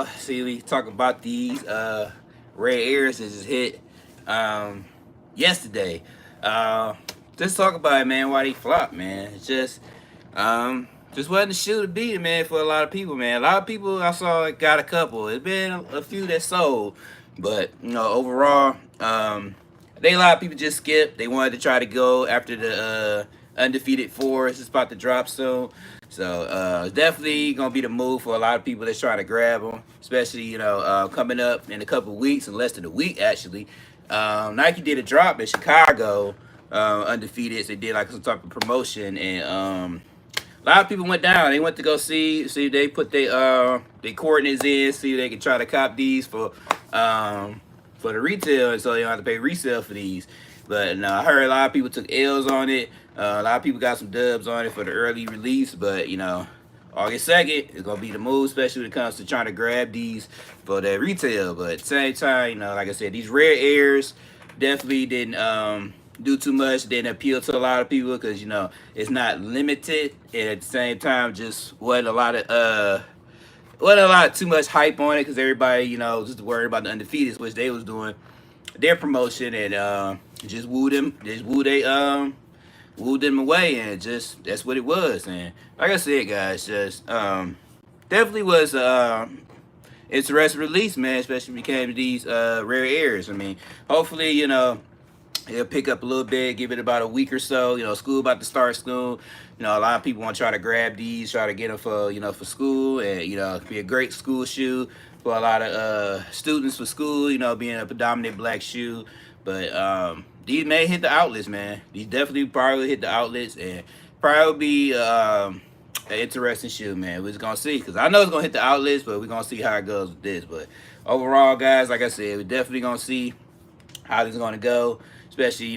See, we talk about these rare airs that just hit yesterday. Uh, just talk about it, man. Why they flop, man? It's just wasn't the shoe to beat, man, for a lot of people, man. A lot of people I saw got a couple. It's been a few that sold, but overall, I think a lot of people just skipped. They wanted to try to go after the undefeated fours. It's about to drop soon. So it's definitely gonna be the move for a lot of people that's trying to grab them, especially coming up in a couple of weeks, in less than a week actually. Nike did a drop in Chicago, undefeated. So they did like some type of promotion, and a lot of people went down. They went to go see if they put their coordinates in, see if they could try to cop these for the retail, and so they don't have to pay resale for these. But no, I heard a lot of people took L's on it. A lot of people got some dubs on it for the early release, but August 2nd is gonna be the move, especially when it comes to trying to grab these for the retail. But at the same time, like I said, these rare airs definitely didn't do too much, didn't appeal to a lot of people because it's not limited, and at the same time, just wasn't a lot too much hype on it because everybody just worried about the undefeateds, which they was doing their promotion, and just wooed them away, and just that's what it was. And like I said, guys, just definitely was interesting release, man, especially when it came to these rare airs. I mean, hopefully it'll pick up a little bit, give it about a week or so. School about to start school. A lot of people want to try to grab these, try to get them for for school, and it be a great school shoe for a lot of students for school. Being a predominant black shoe, but these may hit the outlets, man. These definitely probably hit the outlets, and probably be an interesting shoe, man. We're just gonna see, because I know it's gonna hit the outlets, but we're gonna see how it goes with this. But overall, guys, like I said, we're definitely gonna see how this is gonna go. Especially,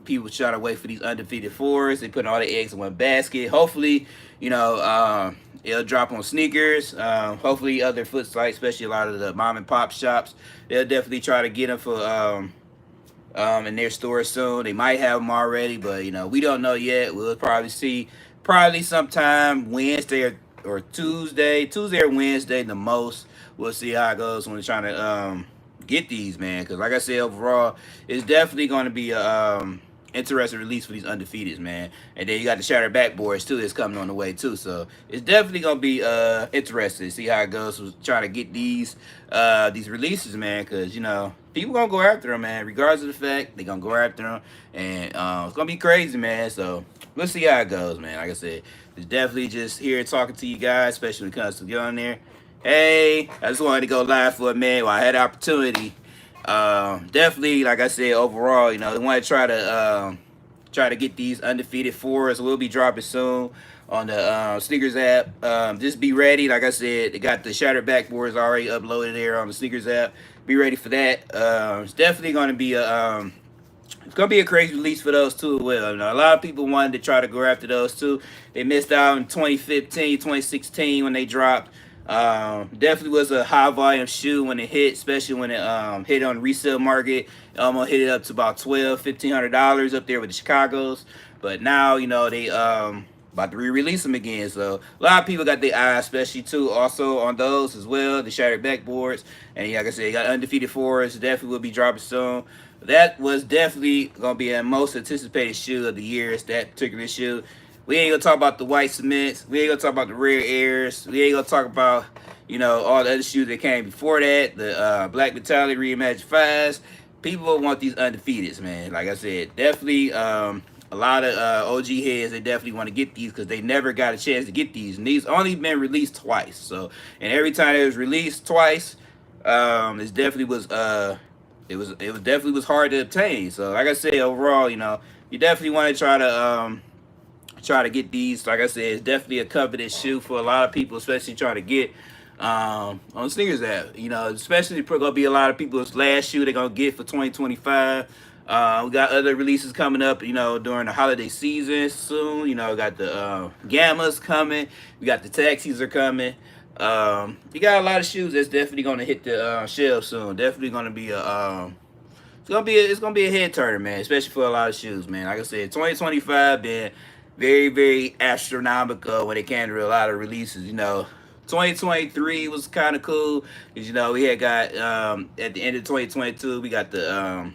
people trying to wait for these undefeated fours. They putting all the eggs in one basket. Hopefully, it'll drop on sneakers. Hopefully, other foot sites, especially a lot of the mom and pop shops, they'll definitely try to get them for in their stores soon. They might have them already, but we don't know yet. We'll probably see sometime Wednesday or Tuesday or Wednesday the most. We'll see how it goes when they're trying to get these, man, because like I said, overall it's definitely going to be a interesting release for these undefeateds, man. And then you got the shattered backboards too that's coming on the way too, so it's definitely going to be interesting to see how it goes with trying to get these releases, man, because people gonna go after them, man, regardless of the fact they're gonna go after them, and it's gonna be crazy, man. So we'll see how it goes, man. Like I said, it's definitely just here talking to you guys, especially when it comes to going there. Hey, I just wanted to go live for a minute while I had the opportunity. Definitely, like I said, overall, they want to try to get these undefeated fours. We'll be dropping soon on the sneakers app. Just be ready. Like I said, they got the shattered backboards already uploaded there on the sneakers app. Be ready for that. It's definitely going to be a crazy release for those too as well. A lot of people wanted to try to go after those too. They missed out in 2015, 2016 when they dropped. Definitely was a high volume shoe when it hit, especially when it hit on the resale market. It almost hit it up to about $1,200-$1,500 up there with the Chicago's. But now they about to re-release them again, so a lot of people got their eye, especially too also on those as well, the shattered backboards. And like I said, you got undefeated fours, definitely will be dropping soon. That was definitely gonna be a most anticipated shoe of the year. It's that particular shoe. We ain't gonna talk about the white cements. We ain't gonna talk about the rare airs. We ain't gonna talk about all the other shoes that came before that. The Black Metallic Reimagined 5s. People want these undefeateds, man. Like I said, definitely a lot of OG heads, they definitely want to get these because they never got a chance to get these. And these only been released twice. So, and every time it was released twice, it definitely was it was definitely was hard to obtain. So, like I said, overall, you definitely want to try to get these. Like I said, it's definitely a coveted shoe for a lot of people, especially trying to get on sneakers app. Especially gonna be a lot of people's last shoe they're gonna get for 2025. We got other releases coming up, during the holiday season soon. We got the Gammas coming. We got the taxis are coming. You got a lot of shoes that's definitely gonna hit the shelves soon. Definitely gonna be it's gonna be a head turner, man, especially for a lot of shoes, man. Like I said, 2025 been very, very astronomical when it came to a lot of releases. 2023 was kind of cool because we had got at the end of 2022 we got the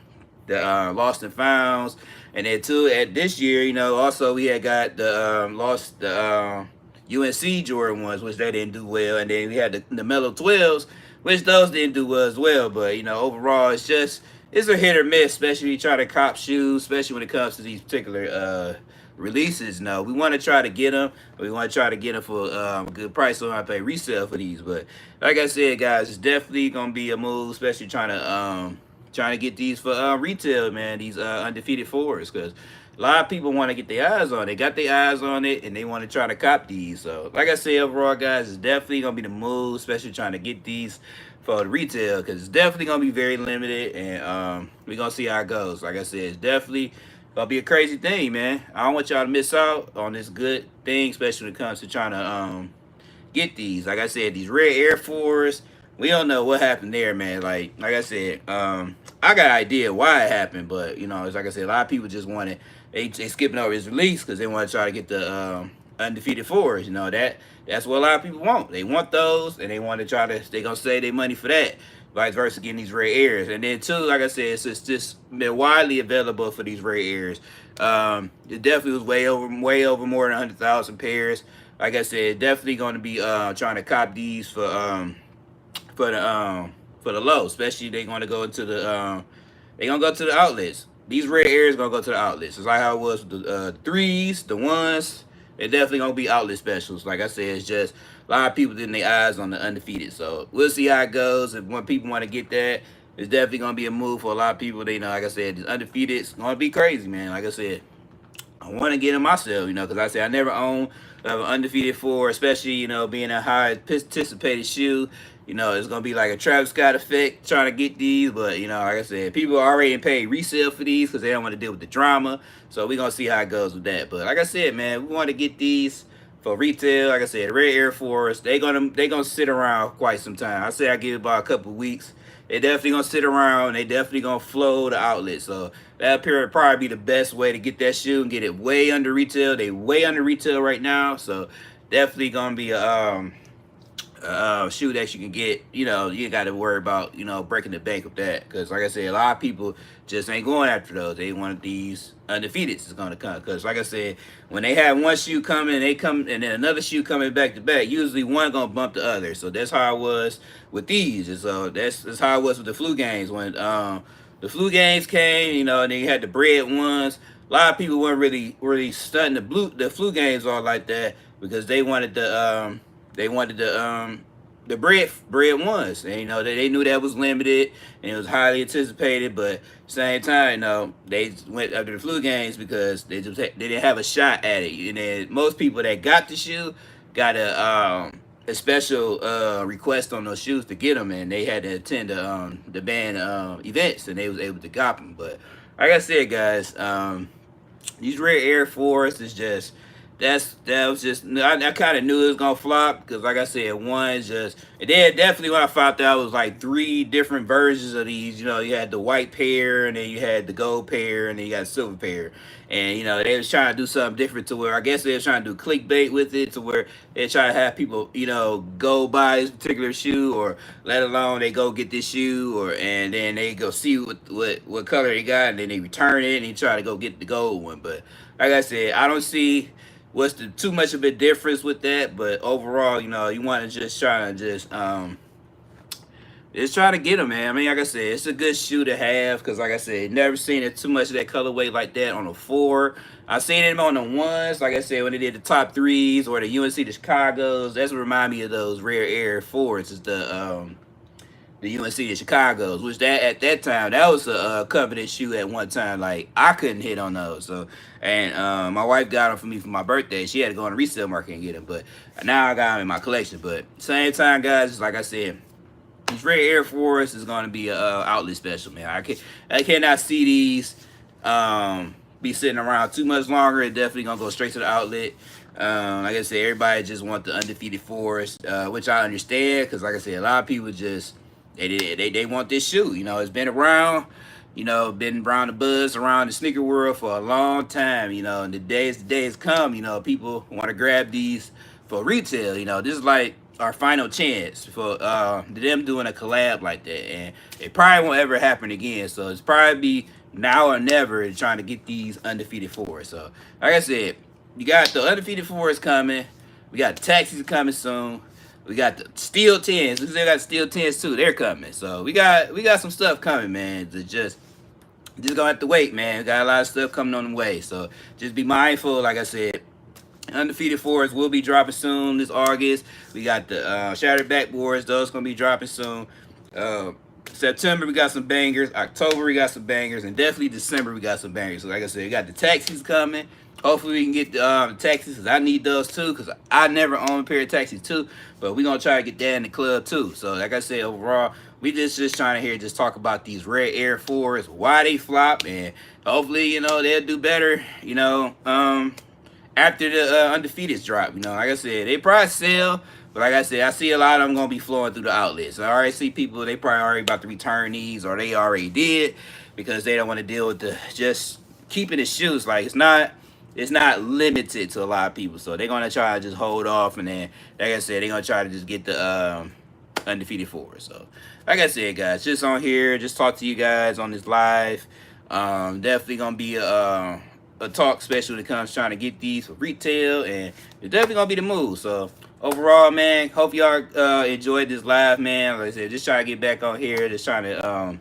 Lost and Founds, and then too at this year also we had got the lost the UNC Jordan ones, which they didn't do well, and then we had the Mellow 12s, which those didn't do well as well. But overall it's a hit or miss, especially when you try to cop shoes, especially when it comes to these particular releases. No, we want to try to get them. We want to try to get them for a good price, so I pay resale for these. But like I said, guys, it's definitely gonna be a move, especially trying to get these for retail, man. These undefeated fours, because a lot of people want to get their eyes on it. They got their eyes on it, and they want to try to cop these. So, like I said, overall, guys, it's definitely gonna be the move, especially trying to get these for the retail, because it's definitely gonna be very limited, and we're gonna see how it goes. Like I said, it's definitely gonna be a crazy thing, man. I don't want y'all to miss out on this good thing, especially when it comes to trying to get these. Like I said, these red Air Force, we don't know what happened there, man. Like I said, I got an idea why it happened, but it's like I said, a lot of people just want it. They skipping over his release because they want to try to get the undefeated fours. That's what a lot of people want. They want those, and they want to try to. They gonna save their money for that. Vice versa, getting these rare airs, and then too, like I said, it's just been widely available for these rare airs. It definitely was way over more than 100,000 pairs. Like I said, definitely going to be trying to cop these for the low, especially they're going to go into the outlets. These rare airs gonna go to the outlets. It's like how it was with the threes, the ones. They're definitely gonna be outlet specials. Like I said, it's just a lot of people getting their eyes on the undefeated. So we'll see how it goes. If when people want to get that, it's definitely gonna be a move for a lot of people. They like I said, this undefeated is gonna be crazy, man. Like I said, I want to get them myself, because I say I never own an undefeated four, especially being a high anticipated shoe. It's gonna be like a Travis Scott effect trying to get these, but like I said, people already paid resale for these because they don't want to deal with the drama. So we're gonna see how it goes with that. But like I said, man, we want to get these for retail. Like I said, Red Air Force, they gonna sit around quite some time. I say I give it about a couple weeks. They definitely gonna sit around. They definitely gonna flow the outlet. So that appear probably be the best way to get that shoe and get it way under retail. They way under retail right now. So definitely gonna be a shoe that you can get. You got to worry about breaking the bank with that, because like I said, a lot of people just ain't going after those. They want these undefeateds is going to come, because like I said, when they have one shoe coming, they come and then another shoe coming back to back, usually one gonna bump the other. So that's how it was with these. And so that's how it was with the flu games when the flu games came, and then you had the bread ones. A lot of people weren't really stunting the flu games all like that, because they wanted the bread ones, and they knew that was limited and it was highly anticipated. But at the same time, they went after the flu games because they didn't have a shot at it. And then most people that got the shoe got a special request on those shoes to get them, and they had to attend the band events, and they was able to cop them. But like I said, guys, these Red Air Force is just that was just I kind of knew it was gonna flop, because like I said, one just, and then definitely when I found out it was like 3 different versions of these. You had the white pair, and then you had the gold pair, and then you got the silver pair. And they was trying to do something different, to where I guess they was trying to do clickbait with it, to where they try to have people go buy this particular shoe, or let alone they go get this shoe, and then they go see what color they got, and then they return it and they try to go get the gold one. But like I said, I don't see what's too much of a difference with that. But overall, you want to just try to get them, man. I mean, like I said, it's a good shoe to have, because like I said, never seen it too much of that colorway like that on a 4. I seen it on the ones, like I said, when they did the top 3s or the UNC the Chicagos. That's what remind me of those Rare Air 4s, is the UNC the Chicagos, which that at that time, that was a coveted shoe at one time. Like, I couldn't hit on those. So, and my wife got them for me for my birthday. She had to go on the resale market and get them, but now I got them in my collection. But same time, guys, like I said, these Red Air Force is going to be a outlet special, man. I cannot see these be sitting around too much longer. It definitely gonna go straight to the outlet. Like I said, everybody just want the undefeated force, which I understand, because like I said, a lot of people just they want this shoe. It's been around, been around the buzz around the sneaker world for a long time. And the days come. People want to grab these for retail. This is like our final chance for them doing a collab like that, and it probably won't ever happen again. So it's probably be now or never trying to get these undefeated fours. So like I said, you got the undefeated fours coming. We got the taxis coming soon. We got the steel 10s. We still got steel 10s too. They're coming. So we got some stuff coming, man. To just gonna have to wait, man. We got a lot of stuff coming on the way. So just be mindful. Like I said, undefeated fours will be dropping soon this August. We got the shattered backboards. Those gonna be dropping soon. September we got some bangers. October we got some bangers, and definitely December we got some bangers. So like I said, we got the taxis coming. Hopefully we can get the taxis, because I need those too, because I never own a pair of taxis too. But we're going to try to get that in the club too. So like I said, overall, we just trying to just talk about these rare Air 4s, why they flop, and hopefully, you know, they'll do better, you know, after the undefeateds drop. You know, like I said, they probably sell. But like I said, I see a lot of them going to be flowing through the outlets. I already see people, they probably already about to return these, or they already did, because they don't want to deal with the just keeping the shoes. Like, it's not limited to a lot of people. So they're going to try to just hold off. And then, like I said, they're going to try to just get the undefeated fours. So, like I said, guys, just on here, just talk to you guys on this live. Definitely going to be a talk special that comes trying to get these for retail. And it's definitely going to be the move. So, overall, man, hope y'all enjoyed this live, man. Like I said, just trying to get back on here, just trying to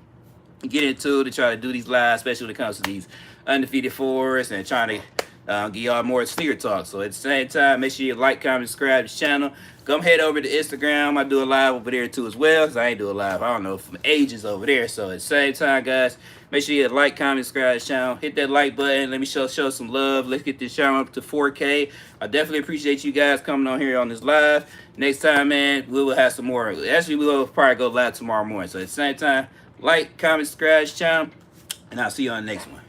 get into it, to try to do these live, especially when it comes to these undefeated fours, and trying to give y'all more sneaker talk. So at the same time, make sure you like, comment, subscribe to the channel. Come head over to Instagram. I do a live over there too as well, because I ain't do a live, I don't know, from ages over there. So at the same time, guys, make sure you like, comment, subscribe to the channel. Hit that like button. Let me show some love. Let's get this channel up to 4K. I definitely appreciate you guys coming on here on this live. Next time, man, we will have some more. Actually, we will probably go live tomorrow morning. So at the same time, like, comment, subscribe to the channel, and I'll see you on the next one.